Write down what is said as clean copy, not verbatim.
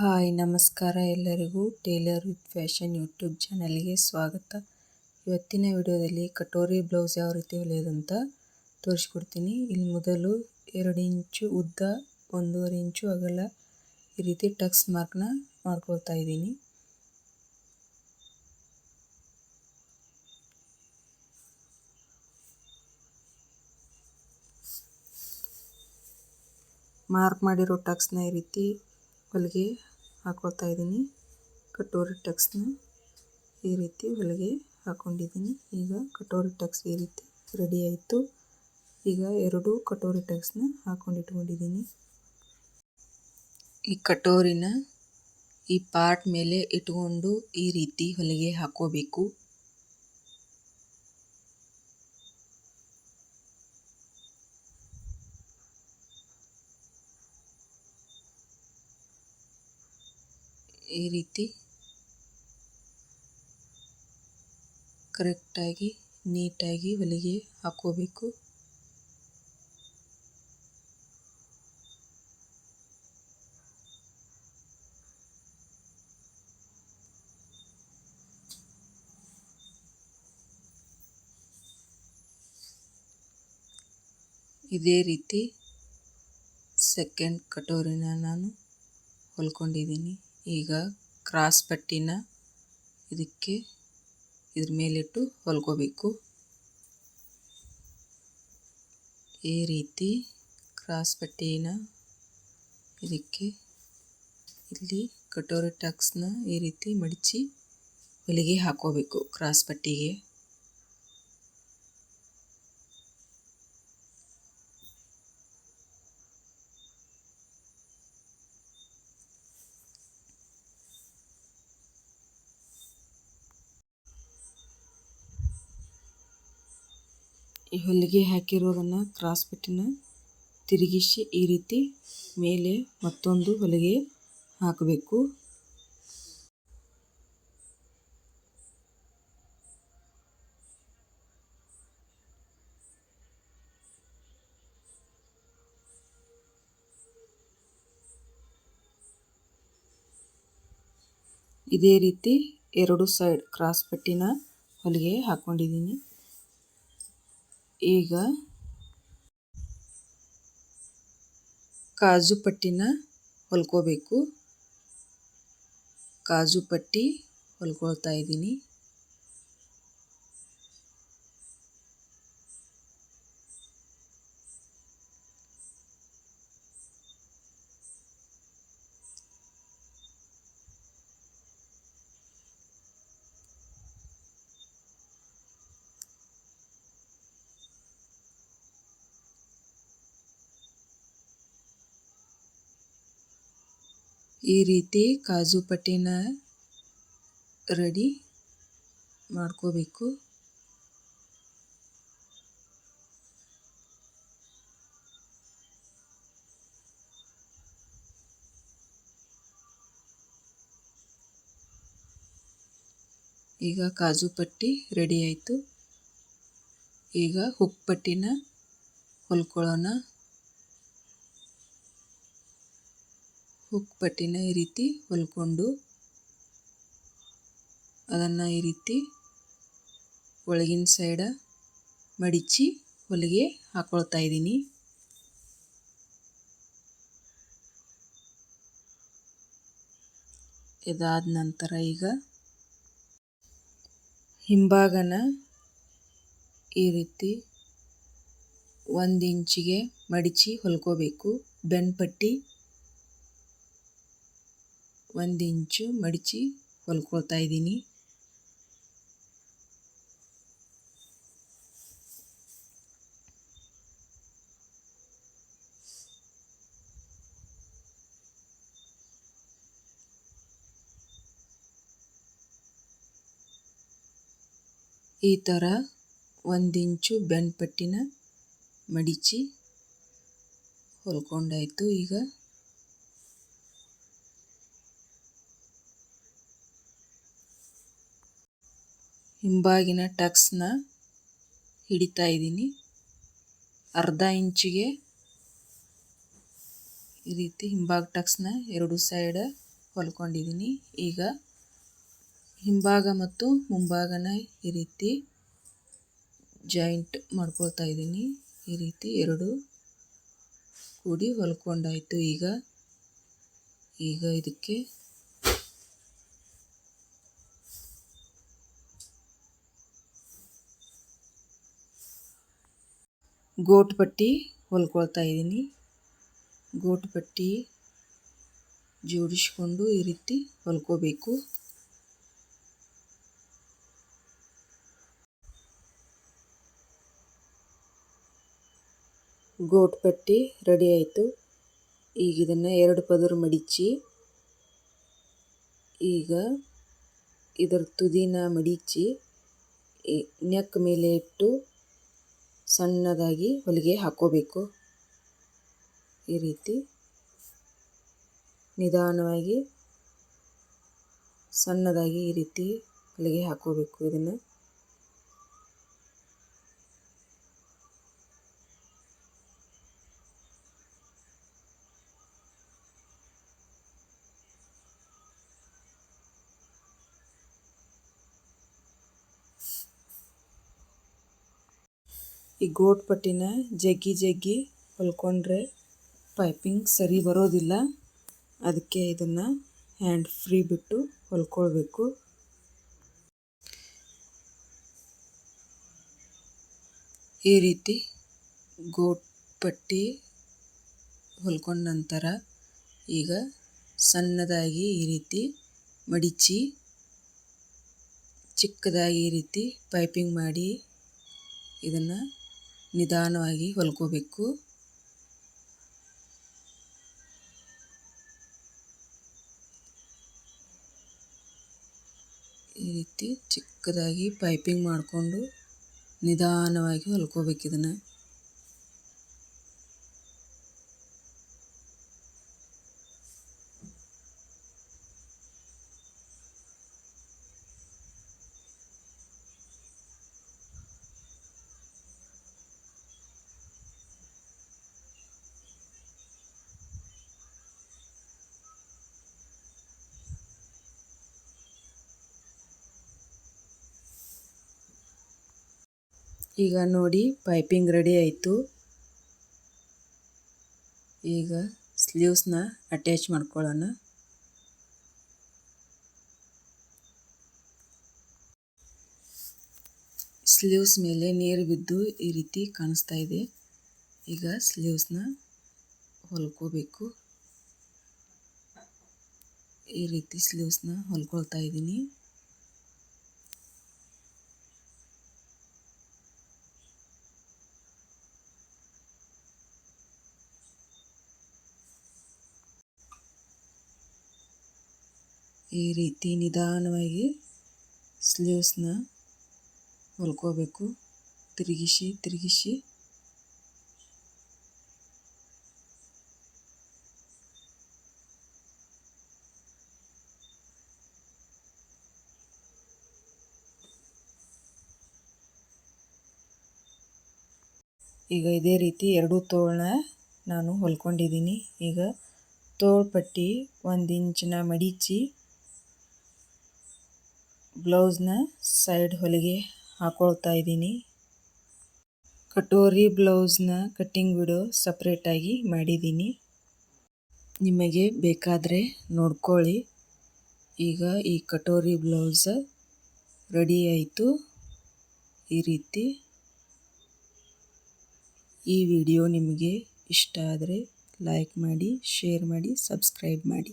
Hi ನಮಸ್ಕಾರ ಎಲ್ಲರಿಗೂ Taylor with fashion YouTube ಚಾನಲ್ಗೆ ಸ್ವಾಗತ. ಇವತ್ತಿನ ವಿಡಿಯೋದಲ್ಲಿ ಕಟೋರಿ ಬ್ಲೌಸ್ ಯಾವ ರೀತಿ ಹೊಲಿಯೋದಂತ ತೋರಿಸ್ಕೊಡ್ತೀನಿ. ಇಲ್ಲಿ ಮೊದಲು 2 ಇಂಚು ಉದ್ದ 1.5 ಇಂಚು ಅಗಲ ಈ ರೀತಿ ಟಕ್ಸ್ ಮಾರ್ಕ್ನ ಮಾಡ್ಕೊಳ್ತಾ ಇದ್ದೀನಿ. ಮಾರ್ಕ್ ಮಾಡಿರೋ ಟಕ್ಸ್ನ ಈ ರೀತಿ ಹೊಲಿಗೆ ಹಾಕೊಳ್ತಾ ಇದ್ದೀನಿ. ಕಟೋರಿ ಟಕ್ಸ್ನ ಈ ರೀತಿ ಹೊಲಿಗೆ ಹಾಕೊಂಡಿದ್ದೀನಿ. ಈಗ ಕಟೋರಿ ಟಕ್ಸ್ ಈ ರೀತಿ ರೆಡಿ ಆಯಿತು. ಈಗ 2 ಕಟೋರಿ ಟಕ್ಸ್ನ ಹಾಕೊಂಡಿಟ್ಕೊಂಡಿದ್ದೀನಿ. ಈ ಕಟೋರಿನ ಈ ಪಾರ್ಟ್ ಮೇಲೆ ಇಟ್ಕೊಂಡು ಈ ರೀತಿ ಹೊಲಿಗೆ ಹಾಕೋಬೇಕು. ಈ ರೀತಿ ಕರೆಕ್ಟಾಗಿ ನೀಟಾಗಿ ಹೊಲಿಗೆ ಹಾಕೋಬೇಕು. ಇದೇ ರೀತಿ ಸೆಕೆಂಡ್ ಕಟೋರಿನ ನಾನು ಹೊಲ್ಕೊಂಡಿದ್ದೀನಿ. ಈಗ ಕ್ರಾಸ್ ಪಟ್ಟಿನ ಇದ್ರ ಮೇಲಿಟ್ಟು ಹೊಲ್ಕೋಬೇಕು. ಈ ರೀತಿ ಕ್ರಾಸ್ ಪಟ್ಟಿನ ಇಲ್ಲಿ ಕಟೋರಿ ಟಕ್ಸ್ನ ಈ ರೀತಿ ಮಡಚಿ ಹೊಲಿಗೆ ಹಾಕೋಬೇಕು ಕ್ರಾಸ್ ಪಟ್ಟಿಗೆ. ಈ ಹೊಲಿಗೆ ಹಾಕಿರೋದನ್ನು ಕ್ರಾಸ್ ಪಟ್ಟಿನ ತಿರುಗಿಸಿ ಈ ರೀತಿ ಮೇಲೆ ಮತ್ತೊಂದು ಹೊಲಿಗೆ ಹಾಕಬೇಕು. ಇದೇ ರೀತಿ 2 ಸೈಡ್ ಕ್ರಾಸ್ ಪಟ್ಟಿನ ಹೊಲಿಗೆ ಹಾಕೊಂಡಿದ್ದೀನಿ. ಈಗ ಕಾಜು ಪಟ್ಟಿನ ಹೊಲ್ಕೋಬೇಕು. ಕಾಜು ಪಟ್ಟಿ ಹೊಲ್ಕೊಳ್ತಾ ಇದ್ದೀನಿ. ಈ ರೀತಿ ಕಾಜು ಪಟ್ಟಿನ ರೆಡಿ ಮಾಡ್ಕೋಬೇಕು. ಈಗ ಕಾಜು ಪಟ್ಟಿ ರೆಡಿ ಆಯಿತು. ಈಗ ಹುಕ್ ಪಟ್ಟಿನ ಹೊಲ್ಕೊಳ್ಳೋಣ. ಹುಕ್ ಪಟ್ಟಿನ ಈ ರೀತಿ ಹೊಲ್ಕೊಂಡು ಅದನ್ನು ಈ ರೀತಿ ಒಳಗಿನ ಸೈಡ ಮಡಿಚಿ ಹೊಲಿಗೆ ಹಾಕೊಳ್ತಾ ಇದ್ದೀನಿ. ಇದಾದ ನಂತರ ಈಗ ಹಿಂಭಾಗನ ಈ ರೀತಿ 1 ಇಂಚಿಗೆ ಮಡಿಚಿ ಹೊಲ್ಕೋಬೇಕು. ಬೆನ್ ಪಟ್ಟಿ 1 ಇಂಚು ಮಡಿಚಿ ಹೊಲ್ಕೊಳ್ತಾ ಇದ್ದೀನಿ. ಈ ಥರ 1 ಇಂಚು ಬೆನ್ ಪಟ್ಟಿನ ಮಡಿಚಿ ಹೊಲ್ಕೊಂಡಾಯಿತು. ಈಗ ಹಿಂಭಾಗಿನ ಟಕ್ಸ್ನ ಹಿಡಿತಾ ಇದ್ದೀನಿ. ಅರ್ಧ ಇಂಚಿಗೆ ಈ ರೀತಿ ಹಿಂಭಾಗ ಟಕ್ಸ್ನ 2 ಸೈಡ್ ಹೊಲ್ಕೊಂಡಿದ್ದೀನಿ. ಈಗ ಹಿಂಭಾಗ ಮತ್ತು ಮುಂಭಾಗನ ಈ ರೀತಿ ಜಾಯಿಂಟ್ ಮಾಡ್ಕೊಳ್ತಾ ಇದ್ದೀನಿ. ಈ ರೀತಿ ಎರಡು ಕೂಡಿ ಹೊಲ್ಕೊಂಡಾಯಿತು. ಈಗ ಇದಕ್ಕೆ ಗೋಟ್ ಪಟ್ಟಿ ಹೊಲ್ಕೊಳ್ತಾ ಇದ್ದೀನಿ. ಗೋಟ್ ಪಟ್ಟಿ ಜೋಡಿಸ್ಕೊಂಡು ಈ ರೀತಿ ಹೊಲ್ಕೋಬೇಕು. ಗೋಟ್ ಪಟ್ಟಿ ರೆಡಿ ಆಯಿತು. ಈಗ ಇದನ್ನು ಎರಡು ಪದರು ಮಡಿಚಿ ಈಗ ಇದರ ತುದಿನ ಮಡಿಚಿ ನೆಕ್ ಮೇಲೆ ಇಟ್ಟು ಸಣ್ಣದಾಗಿ ಹೊಲಿಗೆ ಹಾಕ್ಕೋಬೇಕು. ಈ ರೀತಿ ನಿಧಾನವಾಗಿ ಸಣ್ಣದಾಗಿ ಈ ರೀತಿ ಹೊಲಿಗೆ ಹಾಕ್ಕೋಬೇಕು. ಇದನ್ನು ಈ ಗೋಟ್ ಪಟ್ಟಿನ ಜಗ್ಗಿ ಹೊಲ್ಕೊಂಡ್ರೆ ಪೈಪಿಂಗ್ ಸರಿ ಬರೋದಿಲ್ಲ. ಅದಕ್ಕೆ ಇದನ್ನು ಹ್ಯಾಂಡ್ ಫ್ರೀ ಬಿಟ್ಟು ಹೊಲ್ಕೊಳ್ಬೇಕು. ಈ ರೀತಿ ಗೋಟ್ ಪಟ್ಟಿ ಹೊಲ್ಕೊಂಡ ನಂತರ ಈಗ ಸಣ್ಣದಾಗಿ ಈ ರೀತಿ ಮಡಿಚಿ ಚಿಕ್ಕದಾಗಿ ಈ ರೀತಿ ಪೈಪಿಂಗ್ ಮಾಡಿ ಇದನ್ನು ನಿಧಾನವಾಗಿ ಹೊಲ್ಕೋಬೇಕು. ಈ ರೀತಿ ಚಿಕ್ಕದಾಗಿ ಪೈಪಿಂಗ್ ಮಾಡಿಕೊಂಡು ನಿಧಾನವಾಗಿ ಹೊಲ್ಕೋಬೇಕು. ಇದನ್ನು ಈಗ ನೋಡಿ ಪೈಪಿಂಗ್ ರೆಡಿ ಆಯಿತು. ಈಗ ಸ್ಲೀವ್ಸ್ನ ಅಟ್ಯಾಚ್ ಮಾಡ್ಕೊಳ್ಳೋಣ. ಸ್ಲೀವ್ಸ್ ಮೇಲೆ ನೀರು ಬಿದ್ದು ಈ ರೀತಿ ಕಾಣಿಸ್ತಾ ಇದೆ. ಈಗ ಸ್ಲೀವ್ಸ್ನ ಹೊಲ್ಕೋಬೇಕು. ಈ ರೀತಿ ಸ್ಲೀವ್ಸ್ನ ಹೊಲ್ಕೊಳ್ತಾ ಇದ್ದೀನಿ. ಈ ರೀತಿ ನಿಧಾನವಾಗಿ ಸ್ಲೀವ್ಸ್ನ ಹೊಲ್ಕೋಬೇಕು. ತಿರುಗಿಸಿ ಈಗ ಇದೇ ರೀತಿ ಎರಡು ತೋಳನ್ನ ನಾನು ಹೊಲ್ಕೊಂಡಿದ್ದೀನಿ. ಈಗ ತೋಳು ಪಟ್ಟಿ 1 ಇಂಚಿನ ಮಡಿಚಿ ಬ್ಲೌಸ್ನ ಸೈಡ್ ಹೊಲಿಗೆ ಹಾಕೊಳ್ತಾ ಇದ್ದೀನಿ. ಕಟೋರಿ ಬ್ಲೌಸ್ನ ಕಟ್ಟಿಂಗ್ ವಿಡಿಯೋ ಸಪ್ರೇಟಾಗಿ ಮಾಡಿದ್ದೀನಿ, ನಿಮಗೆ ಬೇಕಾದರೆ ನೋಡ್ಕೊಳ್ಳಿ. ಈಗ ಈ ಕಟೋರಿ ಬ್ಲೌಸ್ ರೆಡಿ ಆಯಿತು. ಈ ರೀತಿ ಈ ವಿಡಿಯೋ ನಿಮಗೆ ಇಷ್ಟ ಆದರೆ ಲೈಕ್ ಮಾಡಿ, ಶೇರ್ ಮಾಡಿ, ಸಬ್ಸ್ಕ್ರೈಬ್ ಮಾಡಿ.